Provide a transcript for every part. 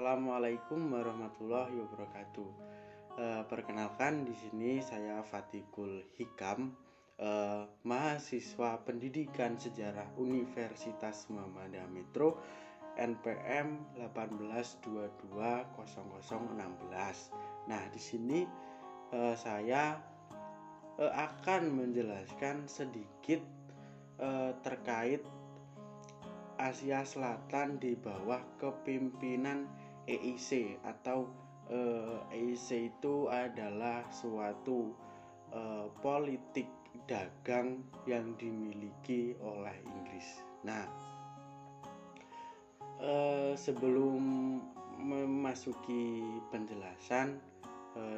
Assalamualaikum warahmatullahi wabarakatuh. Perkenalkan, di sini saya Fatikul Hikam, mahasiswa Pendidikan Sejarah Universitas Muhammadiyah Metro NPM 18220016. Nah, di sini saya akan menjelaskan sedikit terkait Asia Selatan di bawah kepemimpinan EIC atau EIC itu adalah suatu politik dagang yang dimiliki oleh Inggris. Nah, sebelum memasuki penjelasan,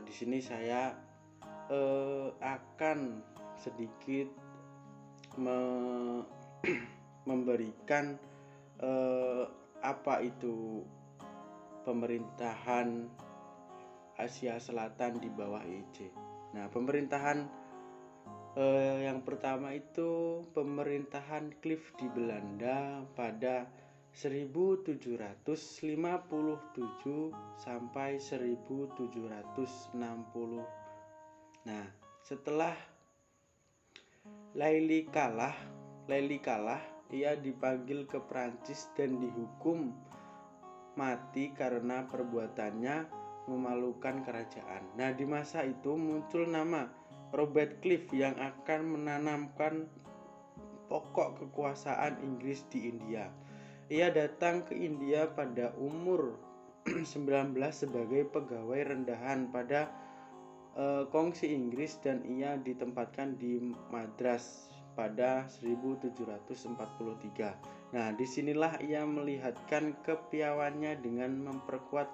di sini saya akan sedikit memberikan apa itu pemerintahan Asia Selatan di bawah EIC. Nah, pemerintahan yang pertama itu pemerintahan Clive di Belanda pada 1757 sampai 1760. Nah, setelah Laili kalah, ia dipanggil ke Prancis dan dihukum mati karena perbuatannya memalukan kerajaan. Nah, di masa itu muncul nama Robert Clive yang akan menanamkan pokok kekuasaan Inggris di India. Ia datang ke India pada umur 19 sebagai pegawai rendahan pada kongsi Inggris dan ia ditempatkan di Madras pada 1743. Nah, disinilah ia melihatkan kepiawaiannya dengan memperkuat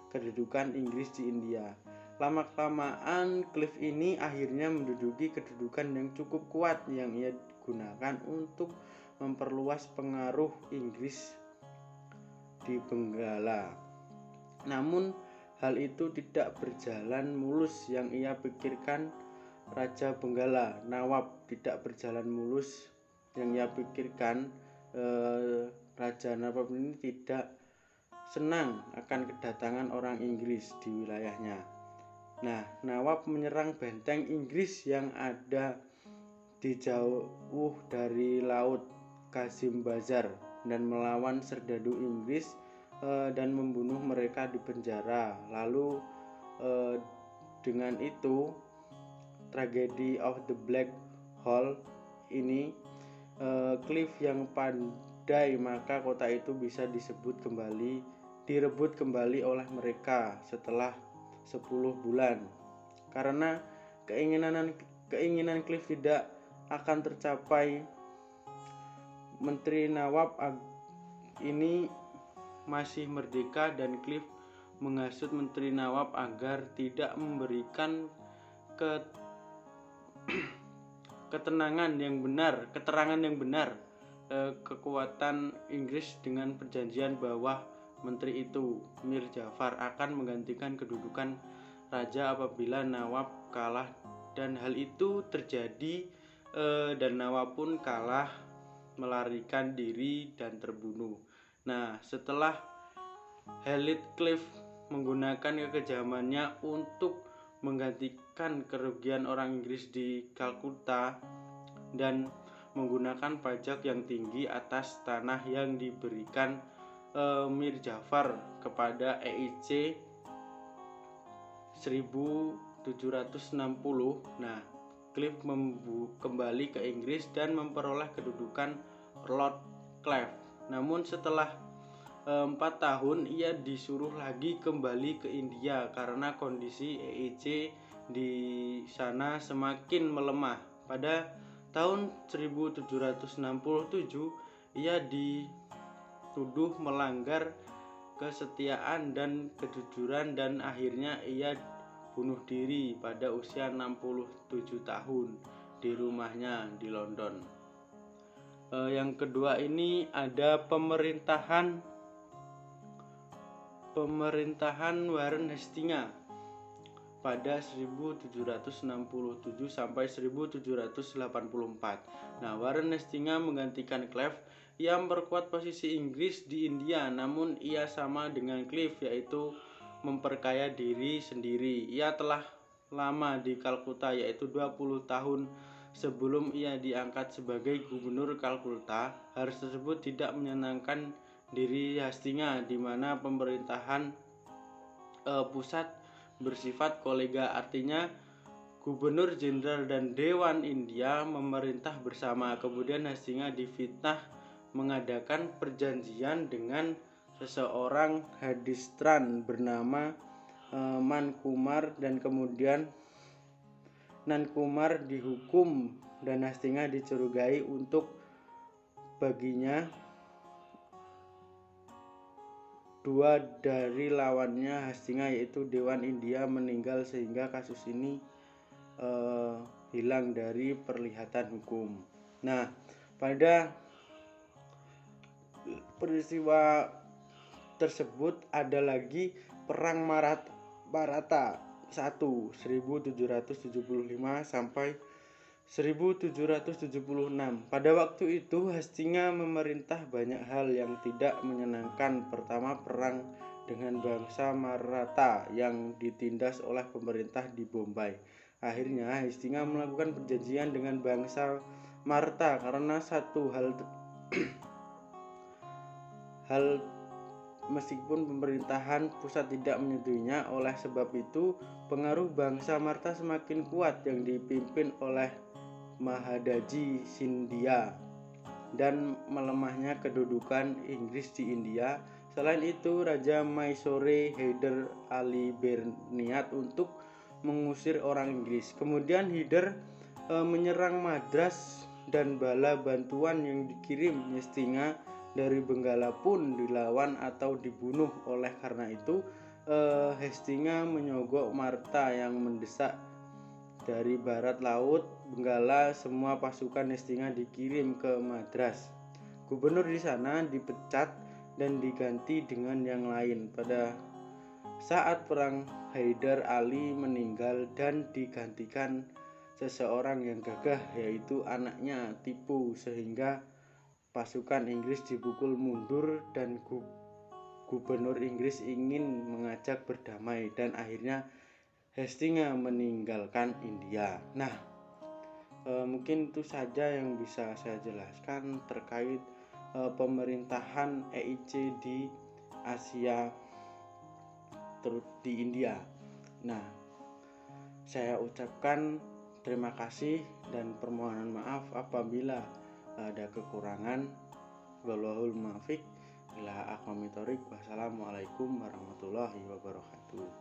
kedudukan Inggris di India. Lama-kelamaan Clive ini akhirnya menduduki kedudukan yang cukup kuat yang ia gunakan untuk memperluas pengaruh Inggris di Benggala. Namun hal itu tidak berjalan mulus yang ia pikirkan Raja Benggala, Nawab, tidak berjalan mulus yang ia pikirkan. Raja Nawab ini tidak senang akan kedatangan orang Inggris di wilayahnya. Nah, Nawab menyerang benteng Inggris yang ada di jauh dari laut Kazim Bazar dan melawan serdadu Inggris dan membunuh mereka di penjara. Lalu dengan itu tragedi of the Black Hole ini Clive yang pandai, maka kota itu bisa direbut kembali oleh mereka setelah 10 bulan. Karena keinginan Clive tidak akan tercapai, Menteri Nawab ini masih merdeka dan Clive menghasut Menteri Nawab agar tidak memberikan keterangan yang benar kekuatan Inggris dengan perjanjian bahwa menteri itu, Mir Jafar, akan menggantikan kedudukan raja apabila Nawab kalah, dan hal itu terjadi dan Nawab pun kalah, melarikan diri dan terbunuh. Nah, setelah Clive menggunakan kekejamannya untuk menggantikan kerugian orang Inggris di Kalkutta dan menggunakan pajak yang tinggi atas tanah yang diberikan Mir Jafar kepada EIC 1760. Nah, Clive kembali ke Inggris dan memperoleh kedudukan Lord Clive. Namun setelah 4 tahun ia disuruh lagi kembali ke India karena kondisi EIC di sana semakin melemah. Pada tahun 1767 ia dituduh melanggar kesetiaan dan kejujuran dan akhirnya ia bunuh diri pada usia 67 tahun di rumahnya di London. Yang kedua ini ada pemerintahan Warren Hastings pada 1767 sampai 1784. Nah, Warren Hastings menggantikan Clive ia memperkuat posisi Inggris di India, namun ia sama dengan Clive, yaitu memperkaya diri sendiri. Ia telah lama di Kalkuta, yaitu 20 tahun sebelum ia diangkat sebagai gubernur Kalkuta. Hal tersebut tidak menyenangkan diri Hastinga, di mana pemerintahan pusat bersifat kolega, artinya Gubernur Jenderal dan Dewan India memerintah bersama. Kemudian Hastinga difitnah mengadakan perjanjian dengan seseorang Hadistran bernama Mankumar, dan kemudian Nankumar dihukum dan Hastinga dicurigai untuk baginya dua dari lawannya Hastinga, yaitu Dewan India, meninggal, sehingga kasus ini hilang dari perlihatan hukum. Nah, pada peristiwa tersebut ada lagi perang Maratha 1775 sampai 1776. Pada waktu itu Hastinga memerintah banyak hal yang tidak menyenangkan. Pertama, perang dengan bangsa Maratha yang ditindas oleh pemerintah di Bombay. Akhirnya Hastinga melakukan perjanjian dengan bangsa Maratha karena satu hal meskipun pemerintahan pusat tidak menyetujuinya. Oleh sebab itu, pengaruh bangsa Maratha semakin kuat yang dipimpin oleh Mahadaji Sindhia, dan melemahnya kedudukan Inggris di India. Selain itu, Raja Mysore Hyder Ali berniat untuk mengusir orang Inggris. Kemudian Hyder menyerang Madras, dan bala bantuan yang dikirim Hastinga dari Benggala pun dilawan atau dibunuh. Oleh karena itu, Hastinga menyogok Maratha yang mendesak dari barat laut Benggala. Semua pasukan Hastinga dikirim ke Madras. Gubernur di sana dipecat dan diganti dengan yang lain. Pada saat perang, Hyder Ali meninggal dan digantikan seseorang yang gagah, yaitu anaknya Tipu, sehingga pasukan Inggris dipukul mundur dan gubernur Inggris ingin mengajak berdamai, dan akhirnya Hastinga meninggalkan India. Nah, mungkin itu saja yang bisa saya jelaskan terkait pemerintahan EIC di Asia, di India. Nah, saya ucapkan terima kasih dan permohonan maaf apabila ada kekurangan. Wallahul muwaffiq ila aqwamit thoriq. Wassalamualaikum warahmatullahi wabarakatuh.